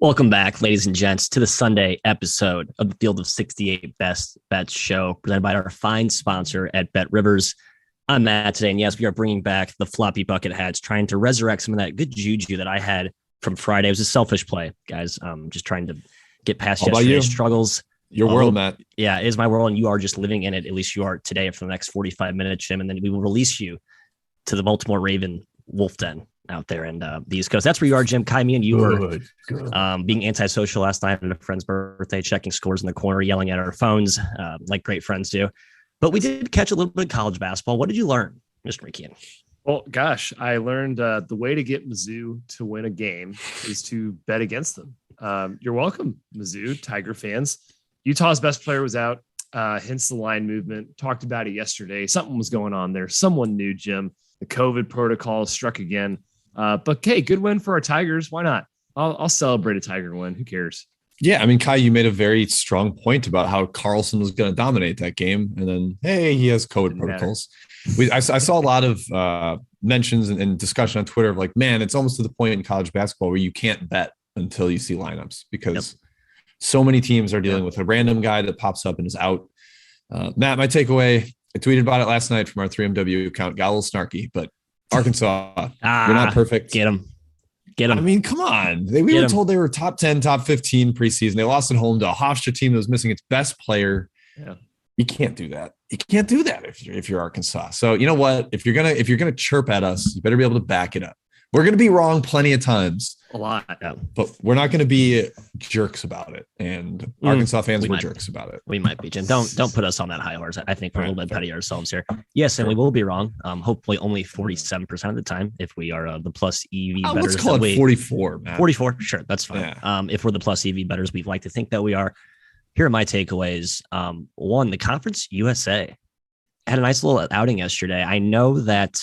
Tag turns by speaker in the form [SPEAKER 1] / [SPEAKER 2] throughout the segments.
[SPEAKER 1] Welcome back, ladies and gents, to the Sunday episode of the Field of 68 Best Bets show, presented by our fine sponsor at BetRivers. I'm Matt today, and yes, we are bringing back the floppy bucket hats, trying to resurrect some of that good juju that I had from Friday. It was a selfish play, guys. Just trying to get past yesterday's struggles.
[SPEAKER 2] Your world, Matt.
[SPEAKER 1] Yeah, it is my world, and you are just living in it. At least you are today for the next 45 minutes, Jim, and then we will release you to the Baltimore Raven Wolf Den out there in the East Coast. That's where you are, Jim. Kai, me and you were being antisocial last night at a friend's birthday, checking scores in the corner, yelling at our phones like great friends do. But we did catch a little bit of college basketball. What did you learn, Mr. McKeon?
[SPEAKER 3] Well, gosh, I learned the way to get Mizzou to win a game is to bet against them. You're welcome, Mizzou, Tiger fans. Utah's best player was out, hence the line movement. Talked about it yesterday. Something was going on there. Someone knew, Jim. The COVID protocol struck again. But hey, good win for our Tigers. Why not? I'll celebrate a Tiger win. Who cares?
[SPEAKER 2] Yeah, I mean, Kai, you made a very strong point about how Carlson was going to dominate that game, and then hey, he has COVID protocols. I saw a lot of mentions and discussion on Twitter of like, man, it's almost to the point in college basketball where you can't bet until you see lineups because so many teams are dealing with a random guy that pops up and is out. Matt, my takeaway, I tweeted about it last night from our 3MW account. Got a little snarky, but Arkansas, you're not perfect.
[SPEAKER 1] Get them.
[SPEAKER 2] I mean, come on. We were told they were top 10, top 15 preseason. They lost at home to a Hofstra team that was missing its best player.
[SPEAKER 3] Yeah.
[SPEAKER 2] You can't do that. You can't do that if you're Arkansas. So you know what? If you're gonna chirp at us, you better be able to back it up. We're gonna be wrong plenty of times.
[SPEAKER 1] A lot.
[SPEAKER 2] But we're not going to be jerks about it. And Arkansas fans were jerks about it.
[SPEAKER 1] We might be, Jim. Don't put us on that high horse. I think we're a little bit petty ourselves here. Yes, and we will be wrong. Hopefully only 47% of the time if we are the plus EV bettors.
[SPEAKER 2] Let's call it 44, man.
[SPEAKER 1] 44? Sure, that's fine.
[SPEAKER 2] Yeah.
[SPEAKER 1] If we're the plus EV bettors, we'd like to think that we are. Here are my takeaways. One, the Conference USA had a nice little outing yesterday. I know that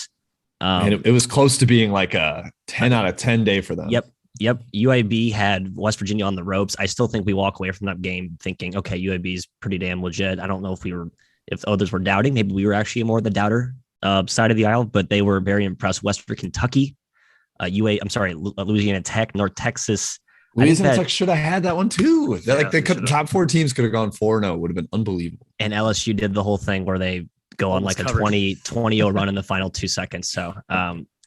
[SPEAKER 2] and it was close to being like a 10 out of 10 day for them.
[SPEAKER 1] Yep. UAB had West Virginia on the ropes. I still think we walk away from that game thinking, okay, UAB is pretty damn legit. I don't know if others were doubting. Maybe we were actually more the doubter side of the aisle, but they were very impressed. Western Kentucky, Louisiana Tech, North Texas.
[SPEAKER 2] Louisiana Tech should have had that one too. Top four teams could have gone 4-0. Would have been unbelievable.
[SPEAKER 1] And LSU did the whole thing where they go on like a 20-0 run in the final 2 seconds. So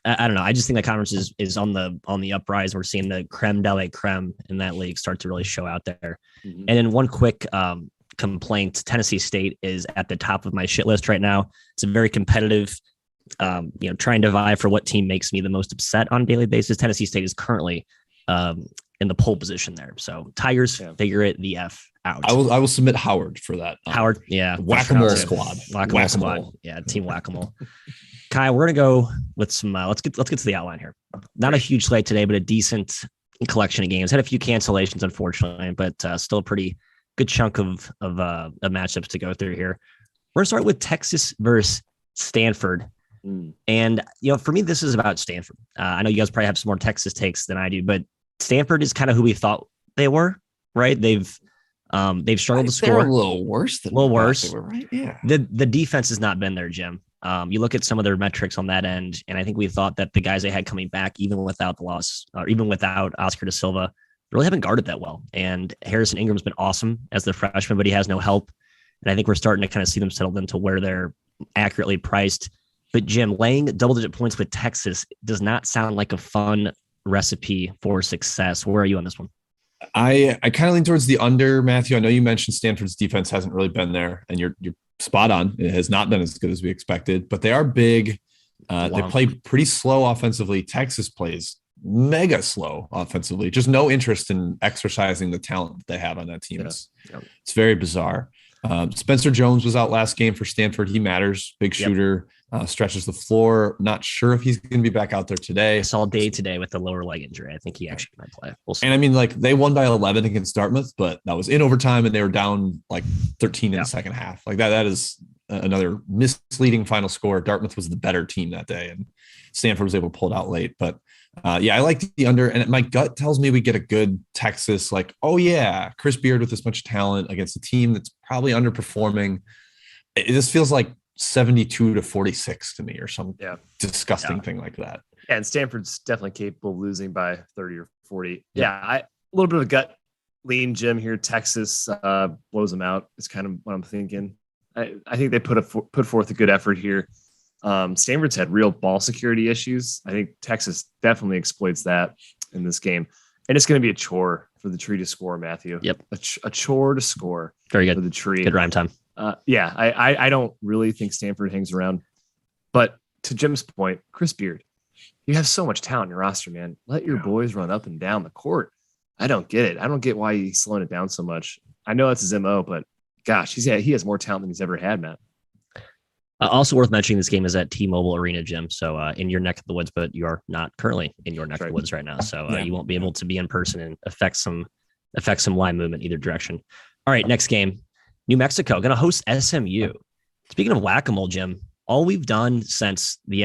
[SPEAKER 1] I don't know. I just think the conference is on the uprise. We're seeing the creme de la creme in that league start to really show out there. Mm-hmm. And then one quick complaint: Tennessee State is at the top of my shit list right now. It's a very competitive, trying to vie for what team makes me the most upset on a daily basis. Tennessee State is currently in the pole position there. So Tigers figure it the F out.
[SPEAKER 2] I will submit Howard for that.
[SPEAKER 1] Howard, yeah,
[SPEAKER 2] whack-a-mole squad.
[SPEAKER 1] Whack-a-mole squad. Yeah, team whack-a-mole. Kai, we're gonna go with some. Let's get to the outline here. Not a huge slate today, but a decent collection of games. Had a few cancellations, unfortunately, but still a pretty good chunk of matchups to go through here. We're gonna start with Texas versus Stanford, and for me, this is about Stanford. I know you guys probably have some more Texas takes than I do, but Stanford is kind of who we thought they were. Right? They've struggled to score.
[SPEAKER 2] They're a little worse than
[SPEAKER 1] a little worse.
[SPEAKER 2] They were, right? Yeah.
[SPEAKER 1] The defense has not been there, Jim. You look at some of their metrics on that end, and I think we thought that the guys they had coming back, even without the loss, or even without Oscar da Silva, really haven't guarded that well. And Harrison Ingram's been awesome as the freshman, but he has no help. And I think we're starting to kind of see them settled into where they're accurately priced. But Jim, laying double-digit points with Texas does not sound like a fun recipe for success. Where are you on this one?
[SPEAKER 2] I kind of lean towards the under, Matthew. I know you mentioned Stanford's defense hasn't really been there, and you're spot on. It has not been as good as we expected, but they are big. They play pretty slow offensively. Texas plays mega slow offensively. Just no interest in exercising the talent that they have on that team.
[SPEAKER 1] Yeah.
[SPEAKER 2] It's very bizarre. Spencer Jones was out last game for Stanford. He matters. Big shooter. Stretches the floor. Not sure if he's going to be back out there today.
[SPEAKER 1] I saw day today with the lower leg injury. I think he actually might play. We'll see.
[SPEAKER 2] And I mean, like, they won by 11 against Dartmouth, but that was in overtime and they were down like 13 in the second half. Like that is another misleading final score. Dartmouth was the better team that day and Stanford was able to pull it out late. But I like the under, and my gut tells me we get a good Texas, like, oh yeah, Chris Beard with this much talent against a team that's probably underperforming. This feels like 72-46 to me, or some disgusting thing like that.
[SPEAKER 3] Yeah, and Stanford's definitely capable of losing by 30 or 40. Yeah, little bit of a gut lean, Jim, here. Texas blows them out. It's kind of what I'm thinking. I think they put forth a good effort here. Stanford's had real ball security issues. I think Texas definitely exploits that in this game. And it's going to be a chore for the Tree to score, Matthew.
[SPEAKER 1] Yep.
[SPEAKER 3] A chore to score.
[SPEAKER 1] Very good.
[SPEAKER 3] For the Tree.
[SPEAKER 1] Good rhyme time.
[SPEAKER 3] Yeah, I don't really think Stanford hangs around. But to Jim's point, Chris Beard, you have so much talent in your roster, man. Let your boys run up and down the court. I don't get it. I don't get why he's slowing it down so much. I know that's his MO, but gosh, he has more talent than he's ever had, Matt.
[SPEAKER 1] Also worth mentioning, this game is at T-Mobile Arena, Jim. So in your neck of the woods, but you are not currently in your neck of the woods right now. So you won't be able to be in person and affect some line movement either direction. All right, next game, New Mexico going to host SMU. Speaking of whack-a-mole, Jim, all we've done since we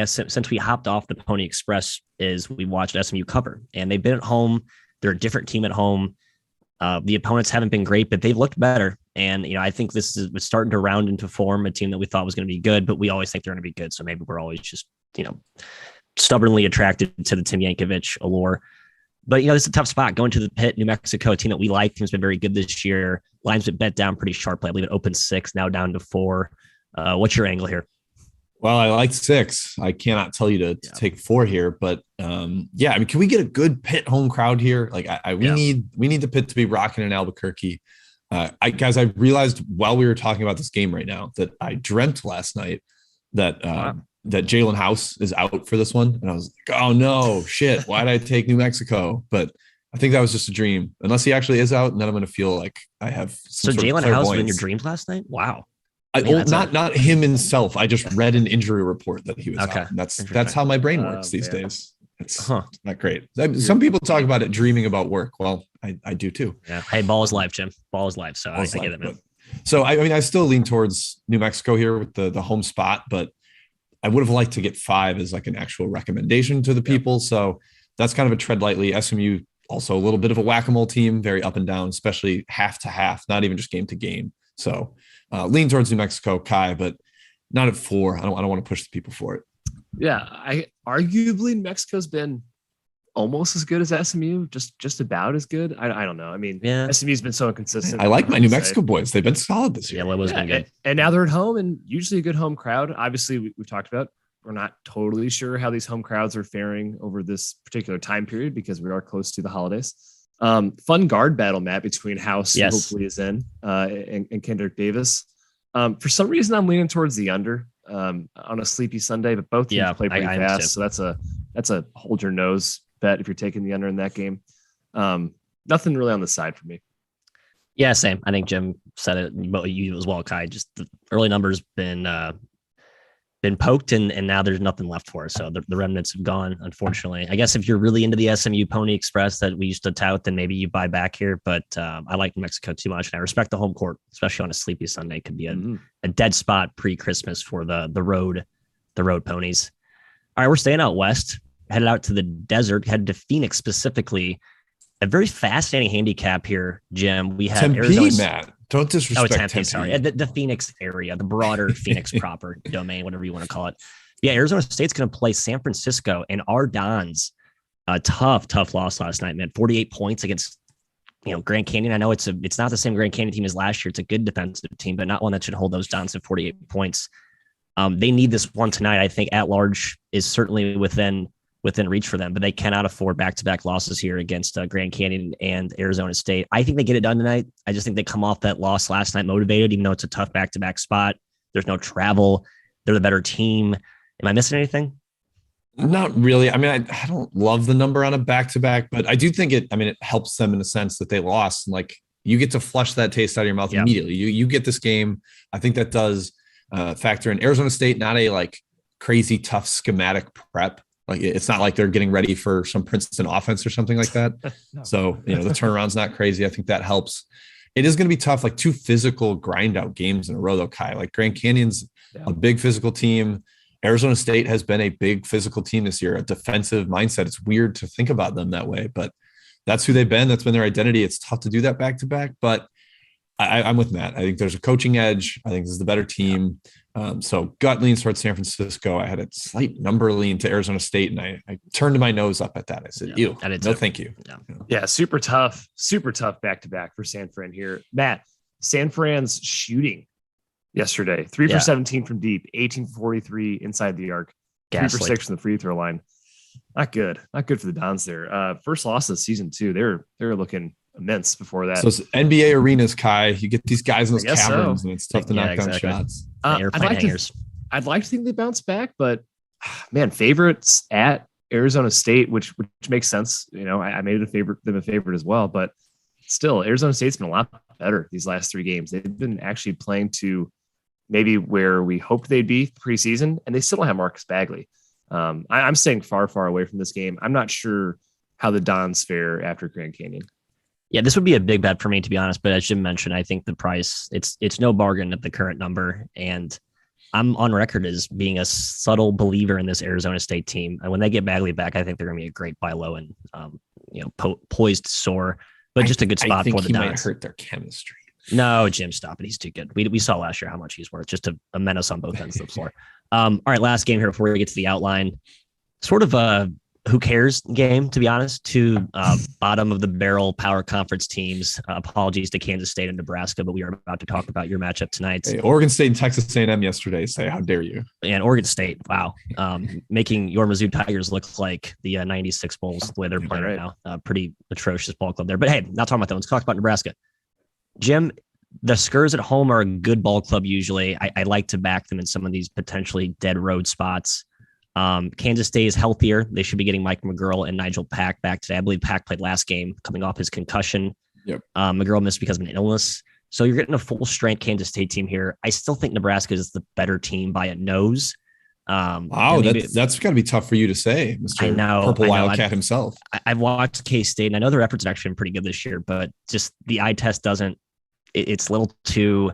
[SPEAKER 1] hopped off the Pony Express is we watched SMU cover, and they've been at home. They're a different team at home. The opponents haven't been great, but they've looked better. And, I think this is starting to round into form, a team that we thought was going to be good, but we always think they're going to be good. So maybe we're always just, stubbornly attracted to the Tim Yankovic allure. But, this is a tough spot going to the pit. New Mexico, a team that we like, team's been very good this year. Line's been bet down pretty sharply. I believe it opened 6, now down to 4. What's your angle here?
[SPEAKER 2] Well, I like 6. I cannot tell you to take 4 here, but can we get a good pit home crowd here? Like we need the pit to be rocking in Albuquerque. I realized while we were talking about this game right now that I dreamt last night that Jalen House is out for this one. And I was like, oh no, shit. Why did I take New Mexico? But I think that was just a dream, unless he actually is out. And then I'm going to feel like I have some
[SPEAKER 1] so Jalen House was in your dreams last night. Wow.
[SPEAKER 2] Not him himself. I just read an injury report that he was out. And that's how my brain works these days. It's not great. Some people talk about it dreaming about work. Well, I do too.
[SPEAKER 1] Yeah. Hey, ball is life, Jim. Ball is life. So I get it, man.
[SPEAKER 2] So I still lean towards New Mexico here with the home spot, but I would have liked to get 5 as like an actual recommendation to the people. So that's kind of a tread lightly. SMU also a little bit of a whack-a-mole team, very up and down, especially half to half, not even just game to game. So lean towards New Mexico, Kai, but not at 4. I don't want to push the people for it.
[SPEAKER 3] Yeah, arguably Mexico's been almost as good as SMU, just about as good. I don't know. I mean, SMU's been so inconsistent.
[SPEAKER 2] I like my New Mexico boys. They've been solid this year.
[SPEAKER 1] Yeah, it was been good.
[SPEAKER 3] And now they're at home, and usually a good home crowd. Obviously, we've talked about, we're not totally sure how these home crowds are faring over this particular time period because we are close to the holidays. Fun guard battle, Matt, between House, who hopefully is in, and Kendrick Davis. For some reason, I'm leaning towards the under on a sleepy Sunday, but both teams play pretty fast. So that's a hold your nose bet if you're taking the under in that game. Nothing really on the side for me.
[SPEAKER 1] Yeah, same. I think Jim said it, but you as well, Kai. Just the early numbers been poked, and now there's nothing left for us. So the remnants have gone, unfortunately. I guess if you're really into the SMU Pony Express that we used to tout, then maybe you buy back here. But I like New Mexico too much, and I respect the home court, especially on a sleepy Sunday. Could be a dead spot pre-Christmas for the road ponies. All right, we're staying out west, headed out to the desert, headed to Phoenix specifically. A very fascinating handicap here, Jim. We have
[SPEAKER 2] Tempe,
[SPEAKER 1] Arizona.
[SPEAKER 2] Matt. Don't disrespect
[SPEAKER 1] Tempe. Sorry, the Phoenix area, the broader Phoenix proper domain, whatever you want to call it. Yeah, Arizona State's going to play San Francisco, and our Dons, a tough loss last night, man. 48 points against Grand Canyon. I know it's not the same Grand Canyon team as last year. It's a good defensive team, but not one that should hold those Dons to 48 points. They need this one tonight. I think at large is certainly within reach for them, but they cannot afford back-to-back losses here against Grand Canyon and Arizona State. I think they get it done tonight. I just think they come off that loss last night motivated, even though it's a tough back-to-back spot. There's no travel. They're the better team. Am I missing anything?
[SPEAKER 2] Not really. I mean, I don't love the number on a back-to-back, but I do think it helps them in the sense that they lost. And like, you get to flush that taste out of your mouth immediately. You get this game. I think that does factor in. Arizona State, not a like crazy tough schematic prep. Like, it's not like they're getting ready for some Princeton offense or something like that. No. So, the turnaround's not crazy. I think that helps. It is going to be tough, like 2 physical grind out games in a row though, Kai. Like Grand Canyon's a big physical team. Arizona State has been a big physical team this year, a defensive mindset. It's weird to think about them that way, but that's who they've been. That's been their identity. It's tough to do that back to back, but I'm with Matt. I think there's a coaching edge. I think this is the better team. So gut leans towards San Francisco. I had a slight number lean to Arizona State, and I turned my nose up at that. I said, ew, no, thank you.
[SPEAKER 3] Yeah, super tough back-to-back for San Fran here. Matt, San Fran's shooting yesterday, 3 for 17 from deep, 18 for 43 inside the arc, 3 for 6 from the free throw line. Not good for the Dons there. First loss of the season too. They're looking immense before that.
[SPEAKER 2] So it's NBA arenas, Kai. You get these guys in those caverns, and it's tough to knock down shots.
[SPEAKER 3] I'd like to think they bounce back, but man, favorites at Arizona State, which makes sense. You know, I made them a favorite as well, but still, Arizona State's been a lot better these last 3 games. They've been actually playing to maybe where we hoped they'd be preseason, and they still don't have Marcus Bagley. I'm staying far, far away from this game. I'm not sure how the Dons fare after Grand Canyon.
[SPEAKER 1] Yeah, this would be a big bet for me, to be honest. But as Jim mentioned, I think the price, it's no bargain at the current number. And I'm on record as being a subtle believer in this Arizona State team. And when they get Bagley back, I think they're going to be a great buy low and, poised to soar. But just a good spot for the Dons.
[SPEAKER 2] Might hurt their chemistry.
[SPEAKER 1] No, Jim, stop it. He's too good. We saw last year how much he's worth. Just a menace on both ends of the floor. All right, last game here before we get to the outline. Sort of a who cares game, to be honest. 2 bottom of the barrel power conference teams. Apologies to Kansas State and Nebraska, but we are about to talk about your matchup tonight.
[SPEAKER 2] Hey, Oregon State and Texas A&M yesterday say, how dare you?
[SPEAKER 1] And Oregon State, wow. Making your Mizzou Tigers look like the 96 Bulls the way they're playing right now. Pretty atrocious ball club there. But hey, not talking about that. Let's talk about Nebraska. Jim, the Skurs at home are a good ball club usually. I like to back them in some of these potentially dead road spots. Kansas State is healthier. They should be getting Mike McGurl and Nigel Pack back today. I believe Pack played last game coming off his concussion.
[SPEAKER 2] Yep.
[SPEAKER 1] McGurl missed because of an illness. So you're getting a full strength Kansas State team here. I still think Nebraska is the better team by a nose.
[SPEAKER 2] Wow, that's got to be tough for you to say, Mr. Purple Wildcat himself.
[SPEAKER 1] I've watched K-State, and I know their efforts have actually been pretty good this year, but just the eye test doesn't. It's a little too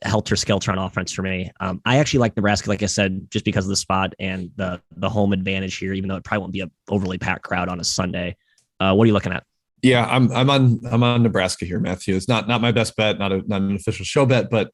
[SPEAKER 1] helter-skelter on offense for me. I actually like Nebraska, like I said, just because of the spot and the home advantage here, even though it probably won't be an overly packed crowd on a Sunday. What are you looking at?
[SPEAKER 2] Yeah, I'm on Nebraska here, Matthew. It's not my best bet, not an official show bet, but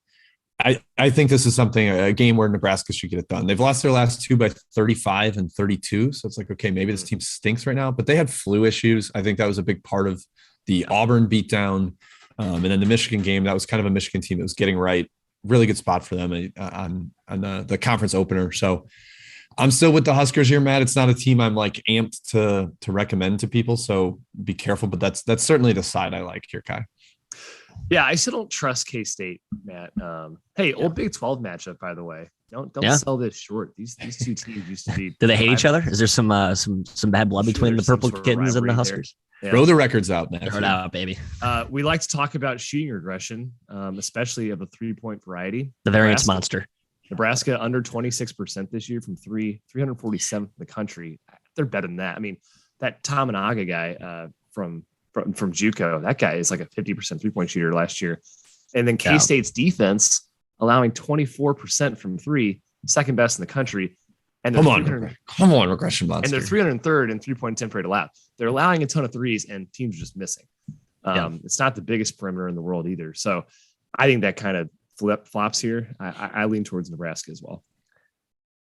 [SPEAKER 2] I think this is a game where Nebraska should get it done. They've lost their last 2 by 35 and 32. So it's like, okay, maybe this team stinks right now, but they had flu issues. I think that was a big part of the Auburn beatdown. And then the Michigan game, that was kind of a Michigan team that was getting right. Really good spot for them on the conference opener. So I'm still with the Huskers here, Matt. It's not a team I'm like amped to recommend to people. So be careful, but that's certainly the side I like here, Kai.
[SPEAKER 3] Yeah, I still don't trust K-State, Matt. Old Big 12 matchup, by the way. Don't sell this short. These 2 teams used to be.
[SPEAKER 1] Do they hate each other? Is there some bad blood between the Purple Kittens and the Huskers?
[SPEAKER 2] Yeah. Throw the records out, man.
[SPEAKER 1] Throw it out, baby.
[SPEAKER 3] We like to talk about shooting regression, especially of a 3-point variety.
[SPEAKER 1] The variance monster.
[SPEAKER 3] Nebraska under 26% this year from 347th in the country. They're better than that. I mean, that Tamanaga guy from JUCO, that guy is like a 50% 3-point shooter last year. And then K-State's defense allowing 24% from 3, second best in the country. And
[SPEAKER 2] come on, regression monster.
[SPEAKER 3] And they're 303rd in 3-point attempt rate allowed. They're allowing a ton of threes, and teams are just missing. It's not the biggest perimeter in the world either. So I think that kind of flip-flops here. I lean towards Nebraska as well.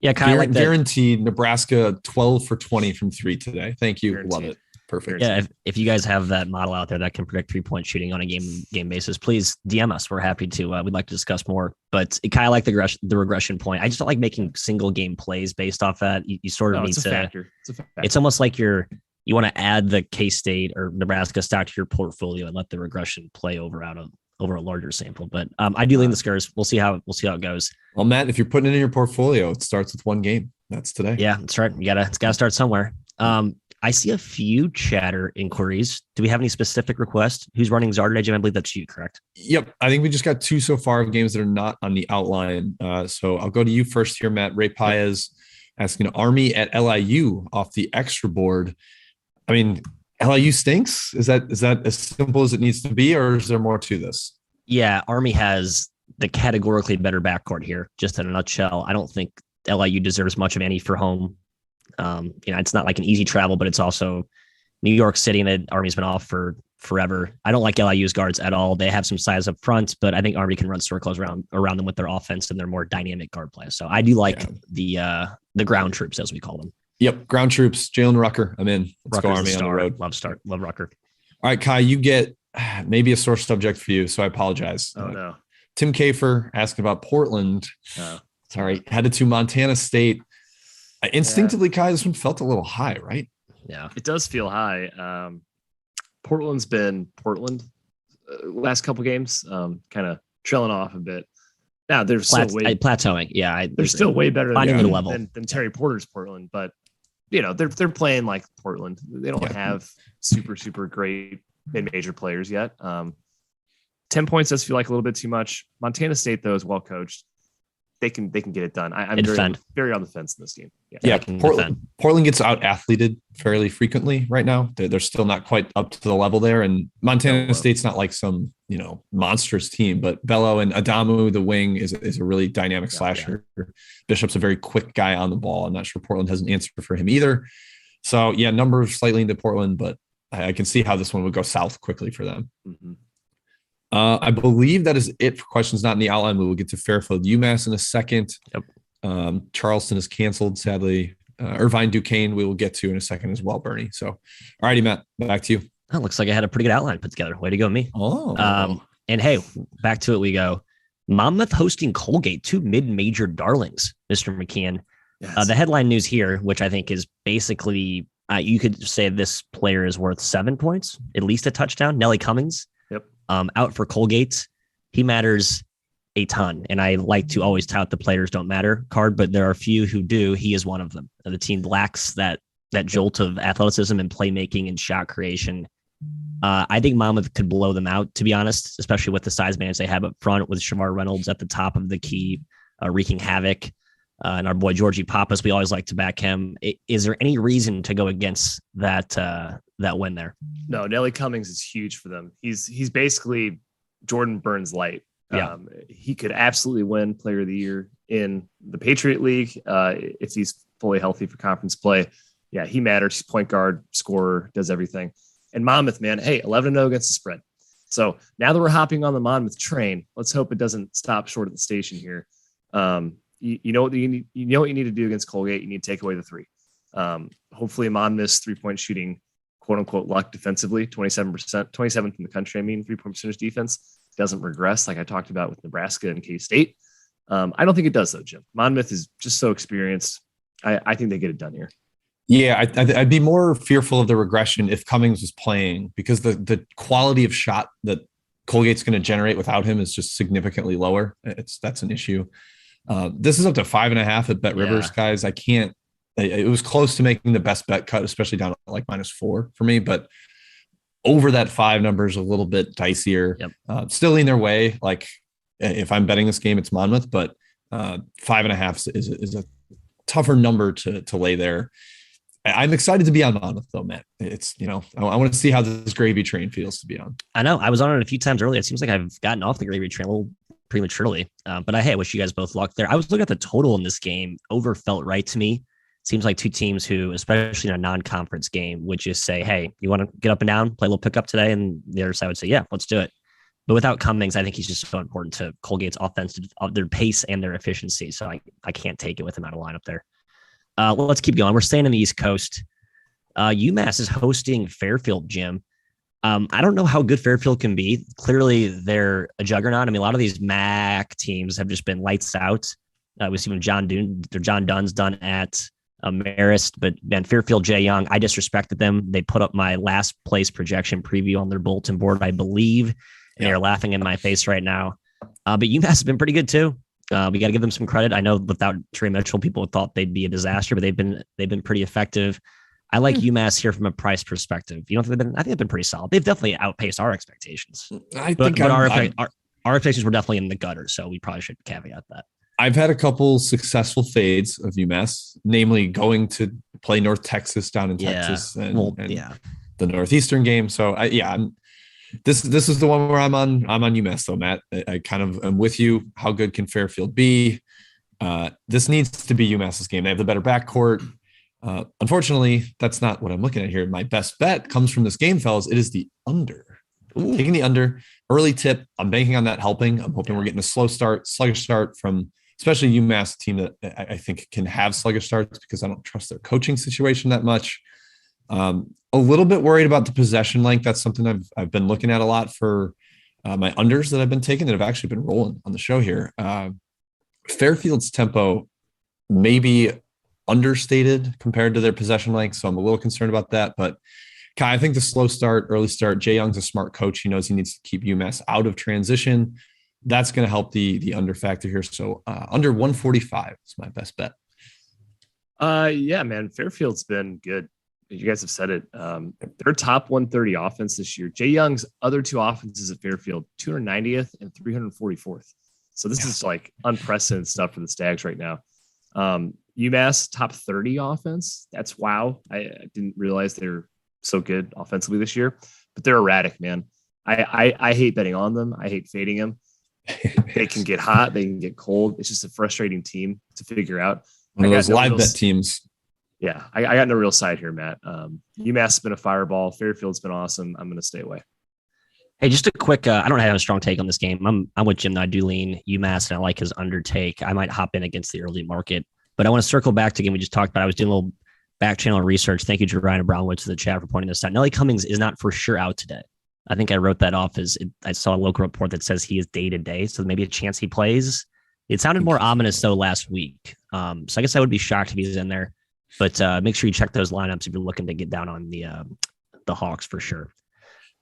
[SPEAKER 1] Yeah, kind of like that.
[SPEAKER 2] Guaranteed Nebraska 12 for 20 from 3 today. Thank you.
[SPEAKER 3] Guaranteed.
[SPEAKER 2] Love it. Perfect.
[SPEAKER 1] Yeah, if you guys have that model out there that can predict 3-point shooting on a game basis, please DM us. We're happy to. We'd like to discuss more. But it kind of like the regression point. I just don't like making single game plays based off that. You sort of need to.
[SPEAKER 3] Factor.
[SPEAKER 1] It's almost like you want to add the K-State or Nebraska stock to your portfolio and let the regression play over a larger sample. But I do lean the Skurs. We'll see how it goes.
[SPEAKER 2] Well, Matt, if you're putting it in your portfolio, it starts with 1 game. That's today.
[SPEAKER 1] Yeah, that's right. It's gotta start somewhere. I see a few chatter inquiries. Do we have any specific requests? Who's running Czar today, Jim? I believe that's you, correct?
[SPEAKER 2] Yep. I think we just got 2 so far of games that are not on the outline. So I'll go to you first here, Matt. Ray Paez asking Army at LIU off the extra board. I mean, LIU stinks. Is that as simple as it needs to be, or is there more to this?
[SPEAKER 1] Yeah, Army has the categorically better backcourt here, just in a nutshell. I don't think LIU deserves much of any for home. It's not like an easy travel, but it's also New York City, and the Army's been off for forever. I don't like LIU's guards at all. They have some size up front, but I think Army can run circles around them with their offense and their more dynamic guard play. So I do like the ground troops, as we call them.
[SPEAKER 2] Yep, ground troops. Jalen Rucker, I'm in. Let's go Army on the road.
[SPEAKER 1] Love Rucker.
[SPEAKER 2] All right, Kai, you get maybe a sore subject for you, so I apologize.
[SPEAKER 3] Oh no.
[SPEAKER 2] Tim Kafer asking about Portland. Sorry, headed to Montana State. Instinctively, Kai, this one felt a little high, right?
[SPEAKER 3] Yeah, it does feel high. Portland's been Portland last couple games, kind of trailing off a bit. Now they're still
[SPEAKER 1] plateauing. Yeah,
[SPEAKER 3] they're still way better
[SPEAKER 1] than
[SPEAKER 3] Terry Porter's Portland, but they're playing like Portland. They don't have super great mid-major players yet. 10 points does feel like a little bit too much. Montana State though is well coached. They can get it done. I'm very on the fence in this game.
[SPEAKER 2] Yeah, Portland gets out athleted fairly frequently right now. They're still not quite up to the level there, and Montana State's not like some monstrous team. But Bello and Adamu, the wing, is a really dynamic slasher. Yeah. Bishop's a very quick guy on the ball. I'm not sure Portland has an answer for him either. So yeah, numbers slightly into Portland, but I can see how this one would go south quickly for them.
[SPEAKER 3] Mm-hmm.
[SPEAKER 2] I believe that is it for questions not in the outline. We will get to Fairfield-UMass in a second.
[SPEAKER 1] Yep.
[SPEAKER 2] Charleston is canceled, sadly. Irvine Duquesne we will get to in a second as well, Bernie. So, all righty, Matt, back to you.
[SPEAKER 1] That looks like I had a pretty good outline put together. Way to go, me.
[SPEAKER 2] Oh.
[SPEAKER 1] And hey, back to it we go. Monmouth hosting Colgate, two mid-major darlings, Mr. McKeon. Yes. The headline news here, which I think is basically, you could say this player is worth 7 points, at least a touchdown. Nelly Cummings. Out for Colgate. He matters a ton. And I like to always tout the players don't matter card, but there are a few who do. He is one of them. The team lacks that jolt of athleticism and playmaking and shot creation. I think Monmouth could blow them out, to be honest, especially with the size manage they have up front with Shavar Reynolds at the top of the key, wreaking havoc. And our boy Georgie Pappas, we always like to back him. Is there any reason to go against that win there?
[SPEAKER 3] No, Nelly Cummings is huge for them. He's basically Jordan Burns light.
[SPEAKER 1] Yeah.
[SPEAKER 3] He could absolutely win Player of the Year in the Patriot League if he's fully healthy for conference play. Yeah, he matters. He's point guard, scorer, does everything. And Monmouth, man, hey, 11-0 against the spread. So now that we're hopping on the Monmouth train, let's hope it doesn't stop short at the station here. You know what you need. You know what you need to do against Colgate. You need to take away the 3. Hopefully, Monmouth's 3-point shooting, quote unquote, luck defensively, 27%, 27th in the country. 3-point percentage defense doesn't regress like I talked about with Nebraska and K-State. I don't think it does though, Jim. Monmouth is just so experienced. I think they get it done here.
[SPEAKER 2] Yeah, I'd be more fearful of the regression if Cummings was playing, because the quality of shot that Colgate's going to generate without him is just significantly lower. That's an issue. This is up to 5.5 at BetRivers, guys. It was close to making the best bet cut, especially down at like -4 for me, but over that 5 number is a little bit dicier.
[SPEAKER 1] Yep.
[SPEAKER 2] Still in their way. Like if I'm betting this game, it's Monmouth, but 5.5 is a tougher number to lay there. I'm excited to be on Monmouth though, Matt. It's, I want to see how this gravy train feels to be on.
[SPEAKER 1] I know I was on it a few times earlier. It seems like I've gotten off the gravy train a little prematurely. But I wish you guys both luck there. I was looking at the total in this game. Over felt right to me. Seems like two teams who, especially in a non-conference game, would just say, hey, you want to get up and down, play a little pickup today? And the other side would say, yeah, let's do it. But without Cummings, I think he's just so important to Colgate's offense, their pace and their efficiency. So I can't take it with him out of lineup there. Let's keep going. We're staying in the East Coast. UMass is hosting Fairfield, Jim. I don't know how good Fairfield can be. Clearly, they're a juggernaut. I mean, a lot of these MAC teams have just been lights out. We've seen John Dunn's done at Marist, but then Fairfield J. Young, I disrespected them. They put up my last place projection preview on their bulletin board, I believe, and they're laughing in my face right now. But UMass has been pretty good too. We got to give them some credit. I know without Trey Mitchell, people thought they'd be a disaster, but they've been pretty effective. I like UMass here from a price perspective. I think they've been pretty solid. They've definitely outpaced our expectations. But our expectations were definitely in the gutter, so we probably should caveat that.
[SPEAKER 2] I've had a couple successul fades of UMass, namely going to play North Texas down in Texas and the Northeastern game. So this is the one where I'm on UMass though, Matt. I kind of am with you. How good can Fairfield be? This needs to be UMass's game. They have the better backcourt. Unfortunately, that's not what I'm looking at here. My best bet comes from this game, fellas. It is the under. Taking the under, early tip. I'm banking on that helping. I'm hoping we're getting a sluggish start from especially UMass, team that I think can have sluggish starts because I don't trust their coaching situation that much. A little bit worried about the possession length. That's something I've been looking at a lot for my unders that I've been taking that have actually been rolling on the show here. Fairfield's tempo may be understated compared to their possession length, so I'm a little concerned about that. But Kai, I think the slow start, early start, Jay Young's a smart coach. He knows he needs to keep UMass out of transition. That's going to help the under factor here. So under 145 is my best bet.
[SPEAKER 3] Yeah, man, Fairfield's been good. You guys have said it. Their top 130 offense this year. Jay Young's other two offenses at Fairfield, 290th and 344th. So this is like unprecedented stuff for the Stags right now. UMass top 30 offense. That's wow. I didn't realize they're so good offensively this year, but they're erratic, man. I hate betting on them. I hate fading them. They can get hot. They can get cold. It's just a frustrating team to figure out.
[SPEAKER 2] One of those live bet teams.
[SPEAKER 3] Yeah, I got no real side here, Matt. UMass has been a fireball. Fairfield's been awesome. I'm going to stay away.
[SPEAKER 1] Hey, just a quick, I don't have a strong take on this game. I'm with Jim. I do lean UMass, and I like his undertake. I might hop in against the early market, but I want to circle back to a game we just talked about. I was doing a little back channel research. Thank you to Ryan Brownwood to the chat for pointing this out. Nelly Cummings is not for sure out today. I think I wrote that off I saw a local report that says he is day to day, so maybe a chance he plays. It sounded more ominous though last week. So I guess I would be shocked if he's in there. But make sure you check those lineups if you're looking to get down on the Hawks for sure.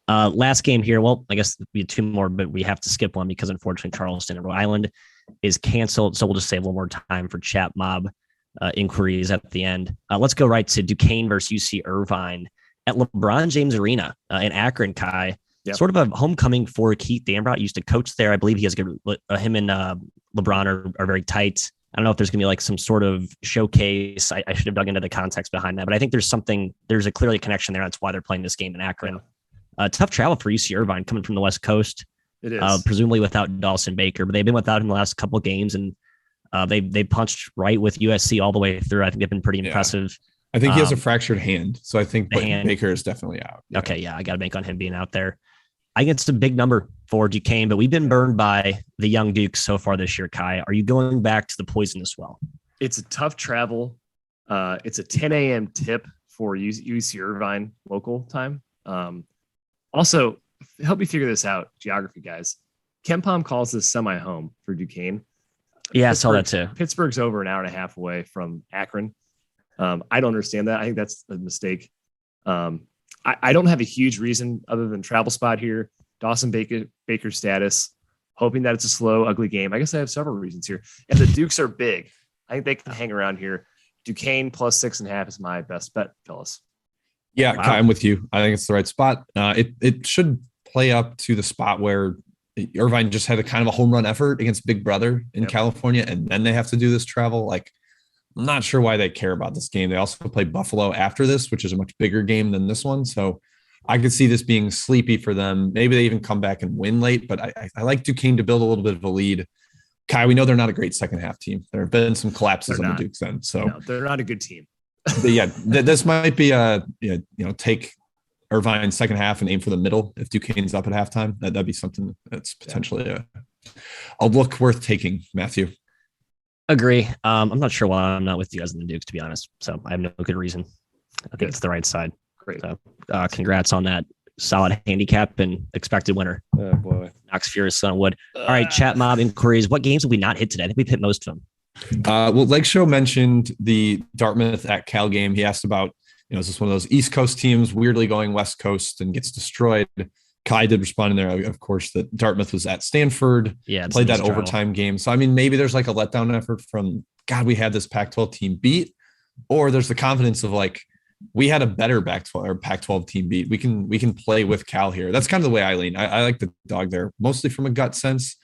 [SPEAKER 1] Last game here. Well, I guess we have two more, but we have to skip one because unfortunately Charleston and Rhode Island is canceled. So we'll just save a little more time for chat mob inquiries at the end. Let's go right to Duquesne versus UC Irvine at LeBron James Arena in Akron, Kai. Yep. Sort of a homecoming for Keith Dambrot. Used to coach there. I believe he has good. Him and LeBron are very tight. I don't know if there's going to be like some sort of showcase. I should have dug into the context behind that, but I think there's a clearly connection there. That's why they're playing this game in Akron. Tough travel for UC Irvine coming from the West Coast.
[SPEAKER 3] It is.
[SPEAKER 1] Presumably without Dawson Baker, but they've been without him the last couple of games, and they punched right with USC all the way through. I think they've been pretty impressive.
[SPEAKER 2] I think he has a fractured hand, so I think Baker is definitely out.
[SPEAKER 1] Yeah. Okay, yeah, I got to bank on him being out there. I think it's a big number for Duquesne, but we've been burned by the young Dukes so far this year, Kai. Are you going back to the poisonous well?
[SPEAKER 3] It's a tough travel. It's a 10 a.m. tip for UC Irvine local time. Also, help me figure this out, geography guys. KenPom calls this semi-home for Duquesne.
[SPEAKER 1] Yeah, I saw that too.
[SPEAKER 3] Pittsburgh's over an hour and a half away from Akron. I don't understand that. I think that's a mistake. I don't have a huge reason other than travel spot here. Dawson Baker status, hoping that it's a slow, ugly game. I guess I have several reasons here. And the Dukes are big. I think they can hang around here. Duquesne plus 6.5 is my best bet, fellas.
[SPEAKER 2] Yeah, wow. I'm with you. I think it's the right spot. It should play up to the spot where Irvine just had a kind of a home run effort against Big Brother in California, and then they have to do this travel. Like, I'm not sure why they care about this game. They also play Buffalo after this, which is a much bigger game than this one. So I could see this being sleepy for them. Maybe they even come back and win late, but I like Duquesne to build a little bit of a lead. Kai, we know they're not a great second half team. There have been some collapses on the Dukes end. So
[SPEAKER 3] no, they're not a good team.
[SPEAKER 2] This might be take Irvine second half and aim for the middle. If Duquesne's up at halftime, that'd be something that's potentially a look worth taking, Matthew.
[SPEAKER 1] Agree. I'm not sure why I'm not with you guys in the Dukes, to be honest. So I have no good reason. I think it's the right side.
[SPEAKER 3] Great.
[SPEAKER 1] So congrats on that solid handicap and expected winner.
[SPEAKER 3] Oh boy.
[SPEAKER 1] Knox Furious Son of Wood. All right, chat mob inquiries. What games have we not hit today? I think we've hit most of them.
[SPEAKER 2] Well, Lake Show mentioned the Dartmouth at Cal game. He asked about, is this one of those East Coast teams weirdly going West Coast and gets destroyed? Kai did respond in there, of course, that Dartmouth was at Stanford, played that overtime game. So, I mean, maybe there's like a letdown effort from, God, we had this Pac-12 team beat, or there's the confidence of like, we had a better Pac-12 team beat. We can play with Cal here. That's kind of the way I lean. I like the dog there, mostly from a gut sense.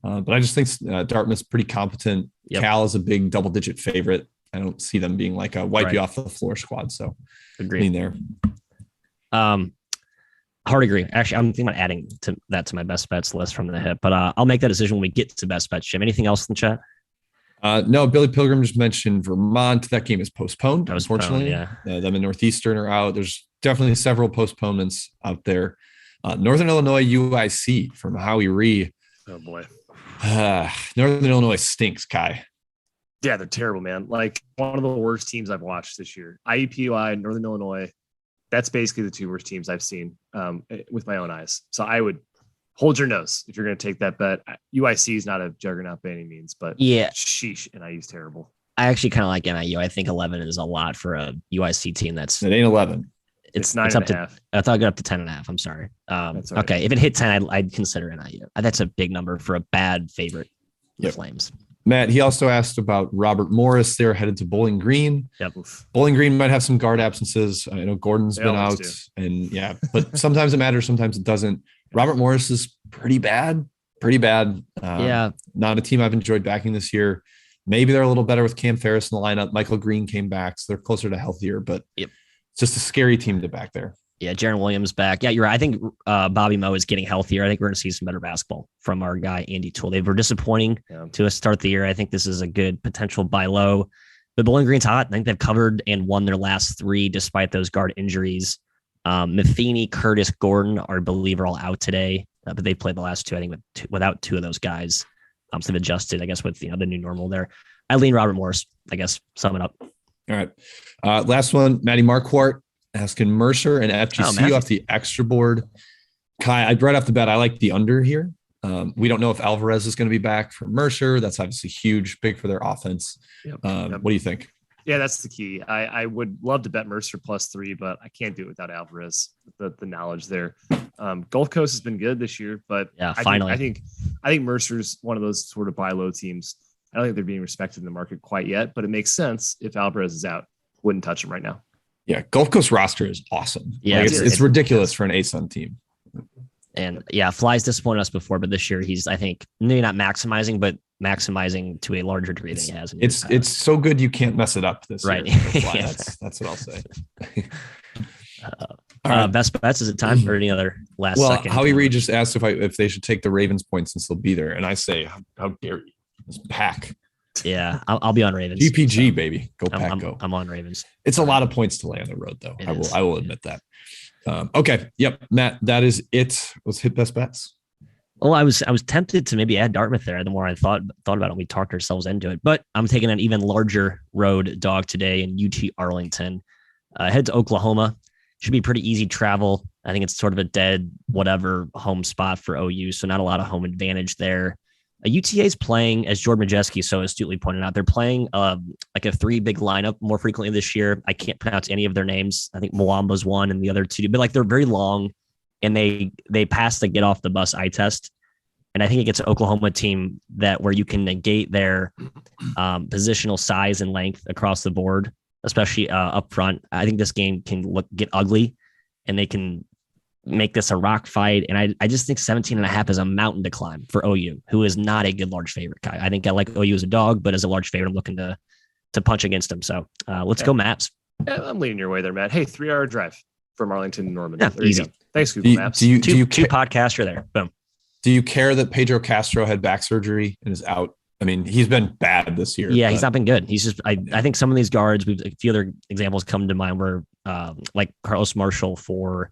[SPEAKER 2] But I just think Dartmouth's pretty competent. Yep. Cal is a big double-digit favorite. I don't see them being like a wipe you off the floor squad. So, lean there.
[SPEAKER 1] Hard agree. Actually, I'm thinking about adding to my best bets list from the hip, but I'll make that decision when we get to best bets. Jim, anything else in the chat?
[SPEAKER 2] No, Billy Pilgrim just mentioned Vermont. That game is postponed, unfortunately.
[SPEAKER 1] Yeah.
[SPEAKER 2] Them in Northeastern are out. There's definitely several postponements out there. Northern Illinois UIC from Howie Ree.
[SPEAKER 3] Oh boy.
[SPEAKER 2] Northern Illinois stinks, Kai.
[SPEAKER 3] Yeah, they're terrible, man. Like one of the worst teams I've watched this year. IUPUI, Northern Illinois. That's basically the two worst teams I've seen with my own eyes. So I would hold your nose if you're going to take that bet. UIC is not a juggernaut by any means, but
[SPEAKER 1] yeah,
[SPEAKER 3] sheesh, NIU's terrible.
[SPEAKER 1] I actually kind of like NIU. I think 11 is a lot for a UIC team. It
[SPEAKER 2] ain't 11.
[SPEAKER 3] It's 9
[SPEAKER 1] it's
[SPEAKER 3] and
[SPEAKER 1] up
[SPEAKER 3] a
[SPEAKER 1] to,
[SPEAKER 3] half.
[SPEAKER 1] I thought I got up to 10 and a half. I'm sorry.
[SPEAKER 3] Right.
[SPEAKER 1] Okay. If it hit 10, I'd consider NIU. That's a big number for a bad favorite. The Flames.
[SPEAKER 2] Matt, he also asked about Robert Morris. They're headed to Bowling Green.
[SPEAKER 1] Yep.
[SPEAKER 2] Bowling Green might have some guard absences. I know Gordon's been out, and but sometimes it matters, sometimes it doesn't. Robert Morris is pretty bad. Not a team I've enjoyed backing this year. Maybe they're a little better with Cam Ferris in the lineup. Michael Green came back, so they're closer to healthier, but it's just a scary team to back there.
[SPEAKER 1] Yeah, Jaron Williams back. Yeah, you're right. I think Bobby Moe is getting healthier. I think we're going to see some better basketball from our guy, Andy Toole. They were disappointing to start the year. I think this is a good potential buy low. But Bowling Green's hot. I think they've covered and won their last 3 despite those guard injuries. Matheny, Curtis, Gordon, I believe, are all out today. But they played the last 2, I think, without 2 of those guys. So they've adjusted, I guess, with the new normal there. I lean Robert Morris, I guess, sum it up.
[SPEAKER 2] All right. Last one, Matty Marquardt. Asking Mercer and FGCU off the extra board. Kai, I'd right off the bat, I like the under here. We don't know if Alvarez is going to be back for Mercer. That's obviously huge, big for their offense. What do you think?
[SPEAKER 3] Yeah, that's the key. I would love to bet Mercer +3, but I can't do it without Alvarez. The knowledge there. Gulf Coast has been good this year, but
[SPEAKER 1] finally,
[SPEAKER 3] I think Mercer's one of those sort of buy low teams. I don't think they're being respected in the market quite yet, but it makes sense if Alvarez is out. Wouldn't touch him right now.
[SPEAKER 2] Yeah, Gulf Coast roster is awesome.
[SPEAKER 1] Yeah,
[SPEAKER 2] it's ridiculous for an ASUN team.
[SPEAKER 1] And Fly's disappointed us before, but this year he's, I think, maybe not maximizing, but maximizing to a larger degree than he has.
[SPEAKER 2] It's so good you can't mess it up this
[SPEAKER 1] year.
[SPEAKER 2] That's what I'll say.
[SPEAKER 1] Best bets, is it time or any other last second?
[SPEAKER 2] Howie Reed just asked if they should take the Ravens points since they'll be there, and I say, how dare you? Just pack.
[SPEAKER 1] Yeah, I'll be on Ravens.
[SPEAKER 2] GPG, baby. Go Pack, go.
[SPEAKER 1] I'm on Ravens.
[SPEAKER 2] It's a lot of points to lay on the road, though. I will admit that. Okay. Yep. Matt, that is it. Let's hit best bets.
[SPEAKER 1] Well, I was tempted to maybe add Dartmouth there. The more I thought about it, we talked ourselves into it. But I'm taking an even larger road dog today in UT Arlington. Head to Oklahoma. Should be pretty easy travel. I think it's sort of a dead whatever home spot for OU, so not a lot of home advantage there. UTA is playing, as Jordan Majeski so astutely pointed out, they're playing like a 3 big lineup more frequently this year. I can't pronounce any of their names. I think Mwamba's one and the other 2, but like they're very long and they pass the get off the bus eye test. And I think it gets an Oklahoma team where you can negate their positional size and length across the board, especially up front. I think this game can get ugly and they can make this a rock fight. And I just think 17.5 is a mountain to climb for OU, who is not a good large favorite. I think I like OU as a dog, but as a large favorite, I'm looking to punch against them. So let's go Maps.
[SPEAKER 3] Yeah, I'm leading your way there, Matt. Hey, 3-hour drive from Arlington to Norman.
[SPEAKER 1] Yeah, easy.
[SPEAKER 3] Thanks, Google Maps.
[SPEAKER 1] Two podcasts are there. Boom.
[SPEAKER 2] Do you care that Pedro Castro had back surgery and is out? I mean, he's been bad this year.
[SPEAKER 1] Yeah, he's not been good. He's just, I think some of these guards, a few other examples come to mind where like Carlos Marshall for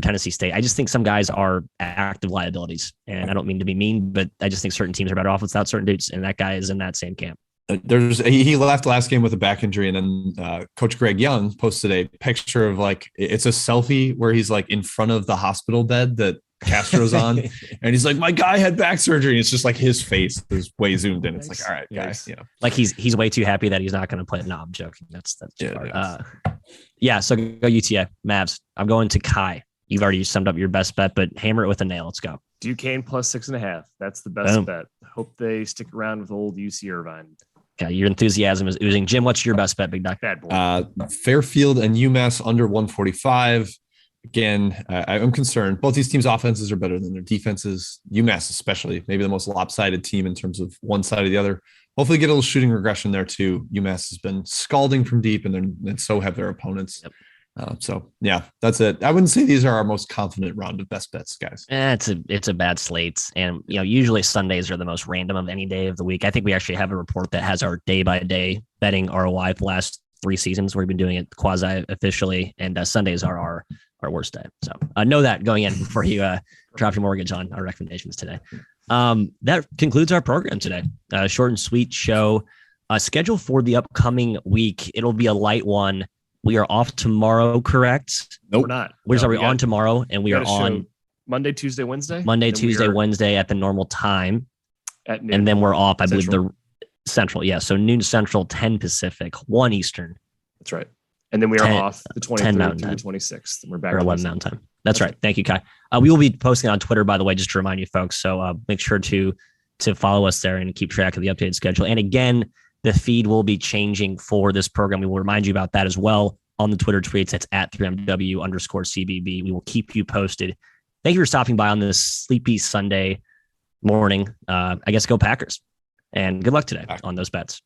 [SPEAKER 1] Tennessee State. I just think some guys are active liabilities, and I don't mean to be mean, but I just think certain teams are better off without certain dudes, and that guy is in that same camp.
[SPEAKER 2] He left last game with a back injury, and then Coach Greg Young posted a picture of it's a selfie where he's like in front of the hospital bed that Castro's on, and he's like, "My guy had back surgery." And it's just like his face is way zoomed in. It's like, all right, guys,
[SPEAKER 1] like he's way too happy that he's not going to play. No, I'm joking. That's so go UTA Mavs. I'm going to Kai. You've already summed up your best bet, but hammer it with a nail. Let's go.
[SPEAKER 3] Duquesne +6.5. That's the best bet. Hope they stick around with old UC Irvine.
[SPEAKER 1] Okay, your enthusiasm is oozing. Jim, what's your best bet, Big Doc?
[SPEAKER 3] Bad boy.
[SPEAKER 2] Fairfield and UMass under 145. Again, I'm concerned. Both these teams' offenses are better than their defenses. UMass especially, maybe the most lopsided team in terms of one side or the other. Hopefully get a little shooting regression there too. UMass has been scalding from deep, and so have their opponents.
[SPEAKER 1] Yep.
[SPEAKER 2] So yeah, that's it. I wouldn't say these are our most confident round of best bets, guys.
[SPEAKER 1] It's a bad slate, and usually Sundays are the most random of any day of the week. I think we actually have a report that has our day by day betting ROI for the last 3 seasons. We've been doing it quasi officially, and Sundays are our our worst day. So know that going in before you drop your mortgage on our recommendations today. That concludes our program today. Short and sweet show. Schedule for the upcoming week. It'll be a light one. We are off tomorrow, correct?
[SPEAKER 3] Nope. We're not.
[SPEAKER 1] We're on tomorrow, and we are on
[SPEAKER 3] Monday, Tuesday, Wednesday.
[SPEAKER 1] Monday, Tuesday, Wednesday at the normal time.
[SPEAKER 3] At noon.
[SPEAKER 1] And then we're off, I believe,
[SPEAKER 3] Central.
[SPEAKER 1] the Central. Yeah, so noon Central, 10 Pacific, 1 Eastern.
[SPEAKER 3] That's right. And then we are off the 23rd through the 26th. And we're back
[SPEAKER 1] or 11 Mountain Time. That's right. Thank you, Kai. We will be posting on Twitter, by the way, just to remind you folks. So make sure to follow us there and keep track of the updated schedule. And again, the feed will be changing for this program. We will remind you about that as well on the Twitter tweets. It's at 3MW_CBB. We will keep you posted. Thank you for stopping by on this sleepy Sunday morning. I guess go Packers. And good luck today on those bets.